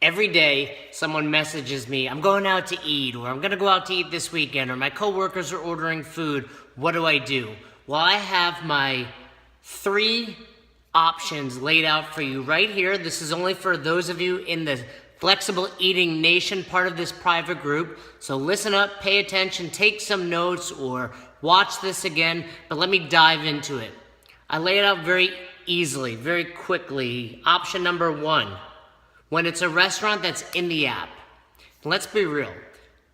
Every day, someone messages me, I'm going out to eat, or I'm going to go out to eat this weekend, or my coworkers are ordering food. What do I do? Well, I have my 3 options laid out for you right here. This is only for those of you in the Flexible Eating Nation part of this private group. So listen up, pay attention, take some notes, or watch this again, but let me dive into it. I lay it out very easily, very quickly. Option number 1. When it's a restaurant that's in the app. Let's be real.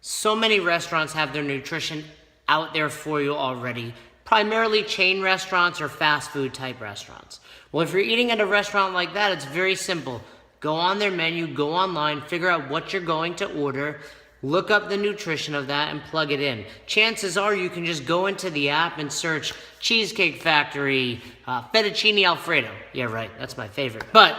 So many restaurants have their nutrition out there for you already. Primarily chain restaurants or fast food type restaurants. Well, if you're eating at a restaurant like that, it's very simple. Go on their menu, go online, figure out what you're going to order, look up the nutrition of that and plug it in. Chances are you can just go into the app and search Cheesecake Factory, fettuccine Alfredo. Yeah, right, that's my favorite. But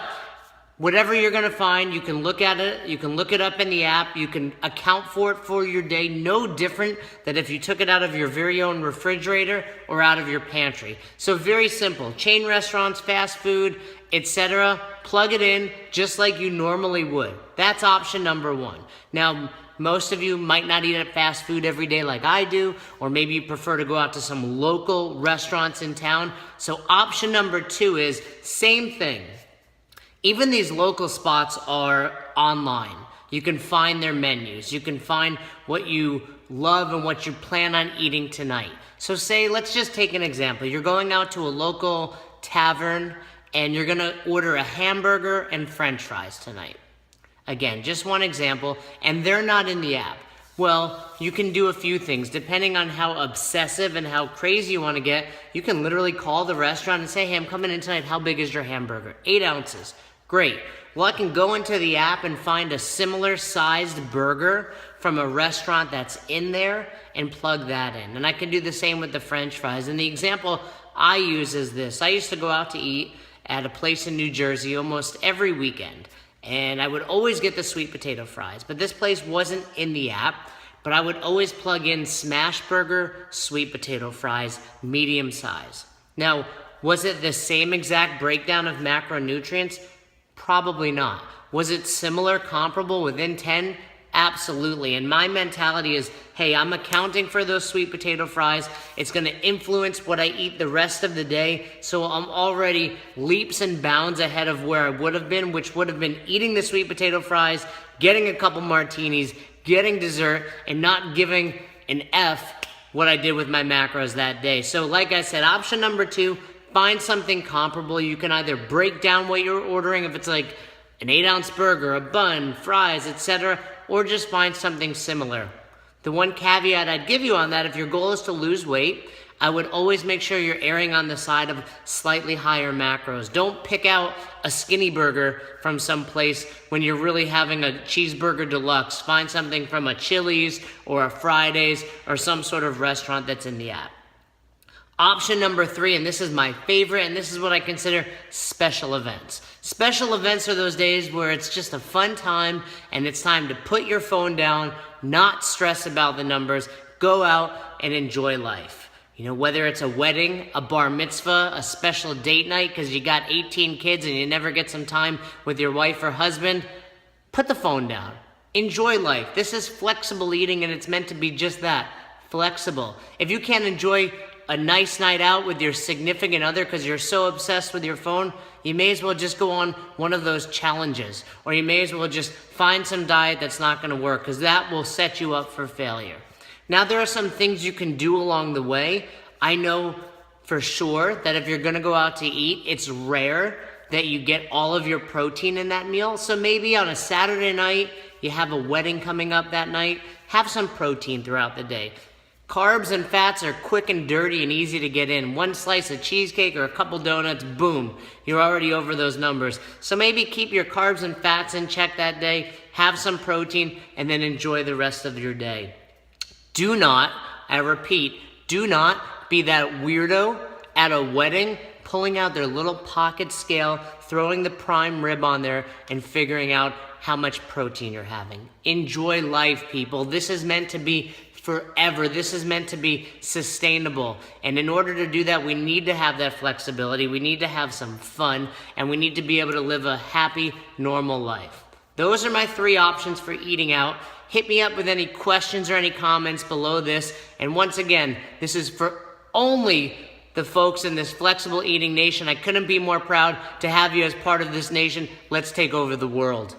whatever you're gonna find, you can look at it, you can look it up in the app, you can account for it for your day, no different than if you took it out of your very own refrigerator or out of your pantry. So very simple, chain restaurants, fast food, etc. Plug it in just like you normally would. That's option number 1. Now, most of you might not eat at fast food every day like I do, or maybe you prefer to go out to some local restaurants in town. So option number 2 is same thing. Even these local spots are online. You can find their menus. You can find what you love and what you plan on eating tonight. So say, let's just take an example. You're going out to a local tavern and you're gonna order a hamburger and french fries tonight. Again, just one example, and they're not in the app. Well, you can do a few things. Depending on how obsessive and how crazy you want to get, you can literally call the restaurant and say, hey, I'm coming in tonight. How big is your hamburger? 8 ounces. Great. Well, I can go into the app and find a similar sized burger from a restaurant that's in there and plug that in. And I can do the same with the french fries. And the example I use is this. I used to go out to eat at a place in New Jersey almost every weekend. And I would always get the sweet potato fries. But this place wasn't in the app. But I would always plug in smash burger, sweet potato fries, medium size. Now, was it the same exact breakdown of macronutrients? Probably not. Was it similar, comparable, within 10? Absolutely. And my mentality is, hey, I'm accounting for those sweet potato fries. It's going to influence what I eat the rest of the day. So I'm already leaps and bounds ahead of where I would have been, which would have been eating the sweet potato fries, getting a couple martinis, getting dessert, and not giving an F what I did with my macros that day. So like I said, option number 2, find something comparable. You can either break down what you're ordering, if it's like an 8-ounce burger, a bun, fries, etc., or just find something similar. The one caveat I'd give you on that, if your goal is to lose weight, I would always make sure you're erring on the side of slightly higher macros. Don't pick out a skinny burger from some place when you're really having a cheeseburger deluxe. Find something from a Chili's or a Fridays or some sort of restaurant that's in the app. Option number 3, and this is my favorite, and this is what I consider special events. Special events are those days where it's just a fun time, and it's time to put your phone down, not stress about the numbers, go out and enjoy life. You know, whether it's a wedding, a bar mitzvah, a special date night because you got 18 kids and you never get some time with your wife or husband, put the phone down. Enjoy life. This is flexible eating, and it's meant to be just that, flexible. If you can't enjoy a nice night out with your significant other because you're so obsessed with your phone, you may as well just go on one of those challenges, or you may as well just find some diet that's not going to work, because that will set you up for failure. Now, there are some things you can do along the way. I know for sure that if you're going to go out to eat, it's rare that you get all of your protein in that meal. So maybe on a Saturday night, you have a wedding coming up that night, have some protein throughout the day. Carbs and fats are quick and dirty and easy to get in. One slice of cheesecake or a couple donuts, boom, you're already over those numbers. So maybe keep your carbs and fats in check that day, have some protein, and then enjoy the rest of your day. Do not, I repeat, do not be that weirdo at a wedding pulling out their little pocket scale, throwing the prime rib on there, and figuring out how much protein you're having. Enjoy life, people. This is meant to be forever. This is meant to be sustainable. And in order to do that, we need to have that flexibility. We need to have some fun, and we need to be able to live a happy, normal life. Those are my 3 options for eating out. Hit me up with any questions or any comments below this. And once again, this is for only the folks in this flexible eating nation. I couldn't be more proud to have you as part of this nation. Let's take over the world.